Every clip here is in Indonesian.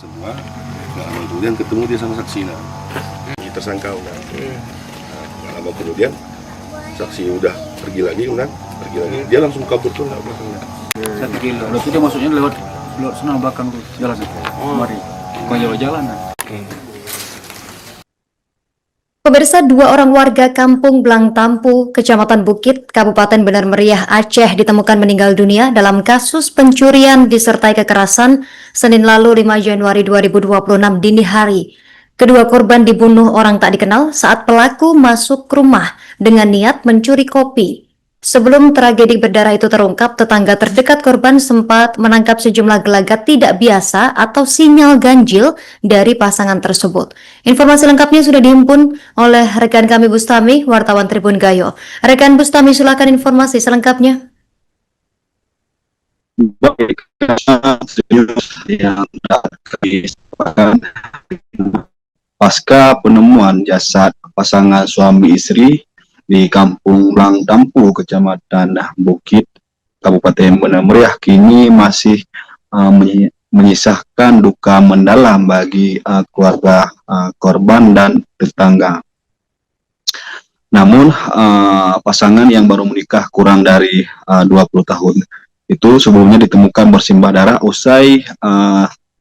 semua. Nggak lama kemudian ketemu dia sama saksi tersangka udah. Nggak lama kemudian saksi udah pergi lagi, dia langsung kabur tuh nggak belakangnya. 1 kilo. Lalu dia masuknya lewat sana belakang tuh jalan kemari. Bukan jalan. Pemirsa, 2 orang warga Kampung Blangtampu, Kecamatan Bukit, Kabupaten Benar Meriah, Aceh ditemukan meninggal dunia dalam kasus pencurian disertai kekerasan Senin lalu 5 Januari 2026 dini hari. Kedua korban dibunuh orang tak dikenal saat pelaku masuk rumah dengan niat mencuri kopi. Sebelum tragedi berdarah itu terungkap, tetangga terdekat korban sempat menangkap sejumlah gelagat tidak biasa atau sinyal ganjil dari pasangan tersebut. Informasi lengkapnya sudah dihimpun oleh rekan kami Bustami, wartawan Tribun Gayo. Rekan Bustami, silakan informasi selengkapnya. Baik, yang disepakati pasca penemuan jasad pasangan suami istri di Kampung Blangtampu, Kecamatan Bukit, Kabupaten Benar Meriah, kini masih menyisakan duka mendalam bagi keluarga korban dan tetangga. Namun pasangan yang baru menikah kurang dari 20 tahun itu sebelumnya ditemukan bersimbah darah usai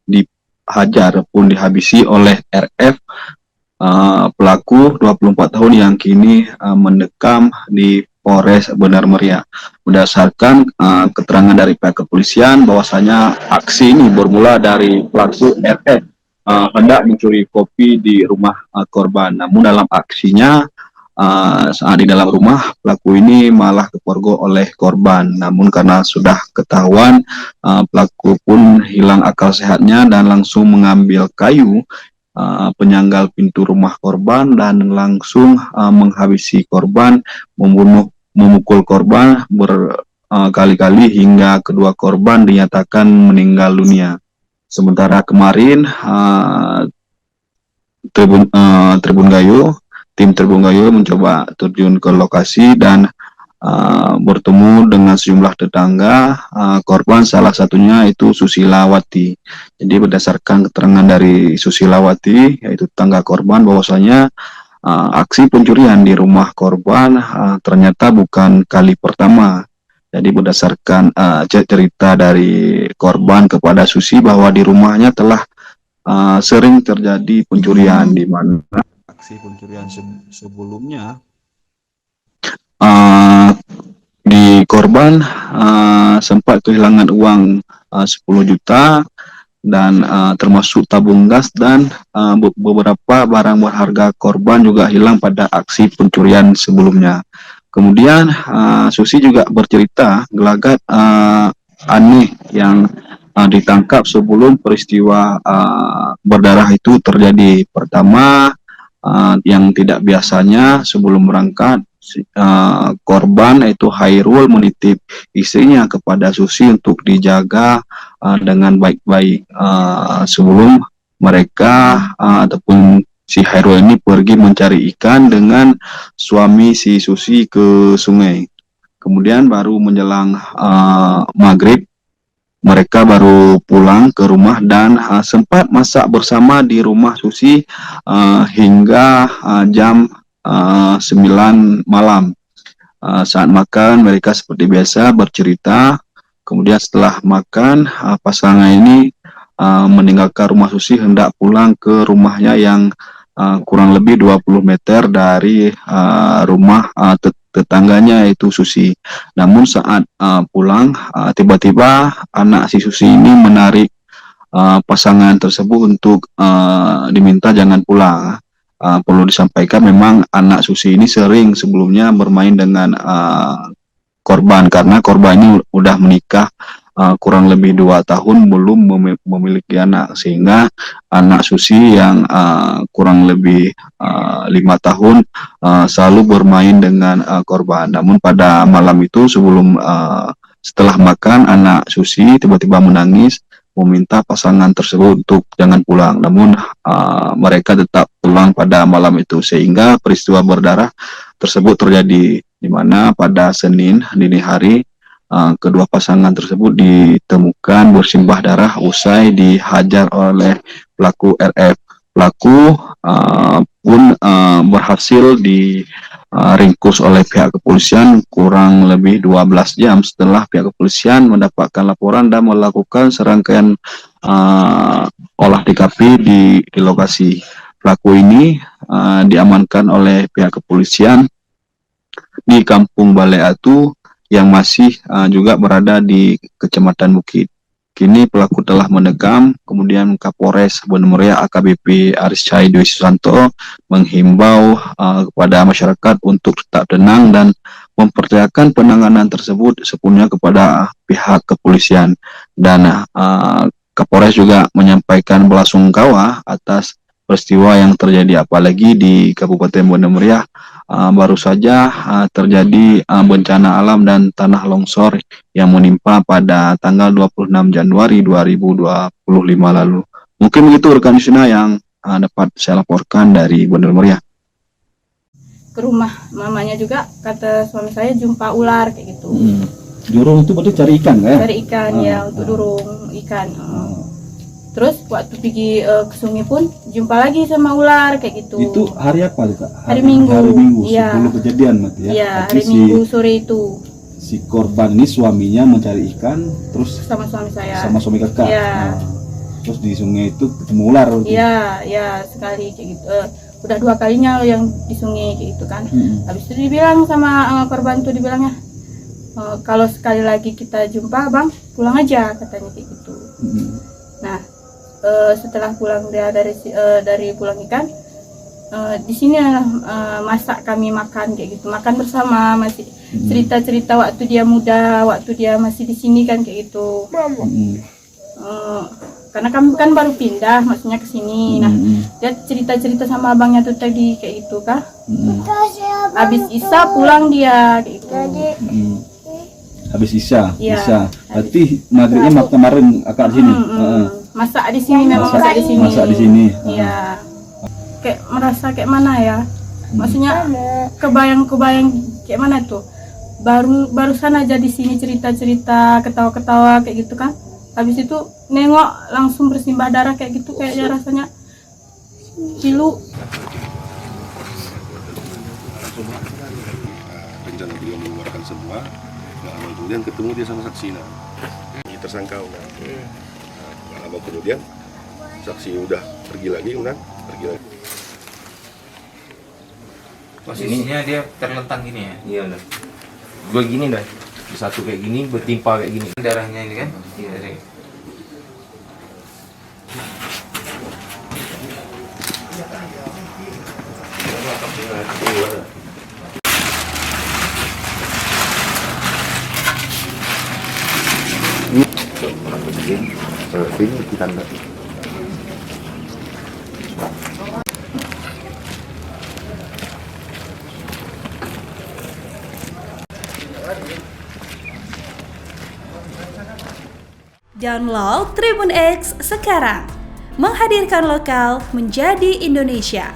dihajar pun dihabisi oleh RF, pelaku 24 tahun yang kini mendekam di Polres Benar Meriah. Berdasarkan keterangan dari pihak kepolisian bahwasanya aksi ini bermula dari pelaku RF hendak mencuri kopi di rumah korban. Namun dalam aksinya saat di dalam rumah pelaku ini malah kepergok oleh korban. Namun karena sudah ketahuan, pelaku pun hilang akal sehatnya dan langsung mengambil kayu penyanggal pintu rumah korban dan langsung menghabisi korban, memukul korban berkali-kali hingga kedua korban dinyatakan meninggal dunia. Sementara kemarin tim Tribun Gayo mencoba terjun ke lokasi dan bertemu dengan sejumlah tetangga korban, salah satunya itu Susilawati. Jadi berdasarkan keterangan dari Susilawati, yaitu tetangga korban, bahwasanya aksi pencurian di rumah korban ternyata bukan kali pertama. Jadi berdasarkan cerita dari korban kepada Susi bahwa di rumahnya telah sering terjadi pencurian, di mana aksi pencurian sebelumnya di korban sempat kehilangan uang 10 juta dan termasuk tabung gas dan beberapa barang berharga korban juga hilang pada aksi pencurian sebelumnya. Kemudian Susi juga bercerita gelagat aneh yang ditangkap sebelum peristiwa berdarah itu terjadi. Pertama, yang tidak biasanya sebelum berangkat, korban yaitu Hairul menitip istrinya kepada Susi untuk dijaga dengan baik-baik sebelum mereka ataupun si Hairul ini pergi mencari ikan dengan suami si Susi ke sungai. Kemudian baru menjelang maghrib mereka baru pulang ke rumah dan sempat masak bersama di rumah Susi hingga jam 9 malam. Saat makan mereka seperti biasa bercerita. Kemudian setelah makan pasangan ini meninggalkan rumah Susi hendak pulang ke rumahnya yang kurang lebih 20 meter dari rumah tetangganya yaitu Susi. Namun saat pulang tiba-tiba anak si Susi ini menarik pasangan tersebut untuk diminta jangan pulang. Perlu disampaikan memang anak Susi ini sering sebelumnya bermain dengan korban, karena korban ini udah menikah kurang lebih 2 tahun belum memiliki anak, sehingga anak Susi yang kurang lebih 5 tahun selalu bermain dengan korban. Namun pada malam itu setelah makan, anak Susi tiba-tiba menangis meminta pasangan tersebut untuk jangan pulang. Namun mereka tetap pulang pada malam itu, sehingga peristiwa berdarah tersebut terjadi, di mana pada Senin dini hari kedua pasangan tersebut ditemukan bersimbah darah usai dihajar oleh pelaku RF. Pelaku pun berhasil diringkus oleh pihak kepolisian kurang lebih 12 jam setelah pihak kepolisian mendapatkan laporan dan melakukan serangkaian olah TKP di lokasi. Pelaku ini diamankan oleh pihak kepolisian di Kampung Balai Atu yang masih juga berada di Kecamatan Bukit. Kini pelaku telah mendekam, kemudian Kapolres Bener Meriah AKBP Aris Cahaya Dwi Susanto menghimbau kepada masyarakat untuk tetap tenang dan mempercayakan penanganan tersebut sepenuhnya kepada pihak kepolisian. Dan Kapolres juga menyampaikan belasungkawa atas peristiwa yang terjadi, apalagi di Kabupaten Bener Meriah baru saja terjadi bencana alam dan tanah longsor yang menimpa pada tanggal 26 Januari 2025 lalu. Mungkin begitu rekan Yusna yang dapat saya laporkan dari Bener Meriah. Ke rumah mamanya juga, kata suami saya jumpa ular kayak gitu. Jurung itu berarti cari ikan kan? Cari ikan ya, untuk durung ikan. Terus waktu pergi ke sungai pun jumpa lagi sama ular kayak gitu. Itu hari apa Kak? Hari Minggu. Hari Minggu Iya. sebelum kejadian mati ya. Iya, Berarti hari Minggu sore itu si korban ini suaminya mencari ikan terus sama suami saya. sama suami kakak. Iya. Terus di sungai itu ketemu ular. Iya, ya sekali kayak gitu. Udah 2 kalinya yang di sungai kayak gitu kan. Habis itu dibilang sama korban tuh, dibilangnya kalau sekali lagi kita jumpa bang, pulang aja katanya kayak gitu. Nah, setelah pulang dia dari pulang ikan, di sini masak kami makan kayak gitu, makan bersama, masih cerita-cerita waktu dia muda, waktu dia masih di sini kan kayak gitu. Karena kami kan baru pindah, maksudnya ke sini. Nah, dia cerita-cerita sama abangnya tuh tadi kayak gitu kah? Habis Isya pulang dia kayak gitu. Habis Isya, Iya. Isya. Berarti maghribnya kemarin akak di sini. Masak di sini, memang masak di sini. Masak di sini. Iya. Kayak merasa kayak mana ya? Maksudnya kebayang-kebayang kayak mana tuh? Barusan aja di sini cerita-cerita, ketawa-ketawa kayak gitu kan. Habis itu nengok langsung bersimbah darah kayak gitu, kayaknya rasanya pilu. Rencana beliau mengeluarkan semua, kemudian ketemu dia sama saksi tersangka. Nggak lama kemudian saksi udah pergi lagi. Posisinya dia terlentang gini ya? Iya udah. Gue gini dah. Satu kayak gini, bertimpa kayak gini. Darahnya ini kan? Iya deh. Ini kita enggak. Download Tribun X sekarang, menghadirkan lokal menjadi Indonesia.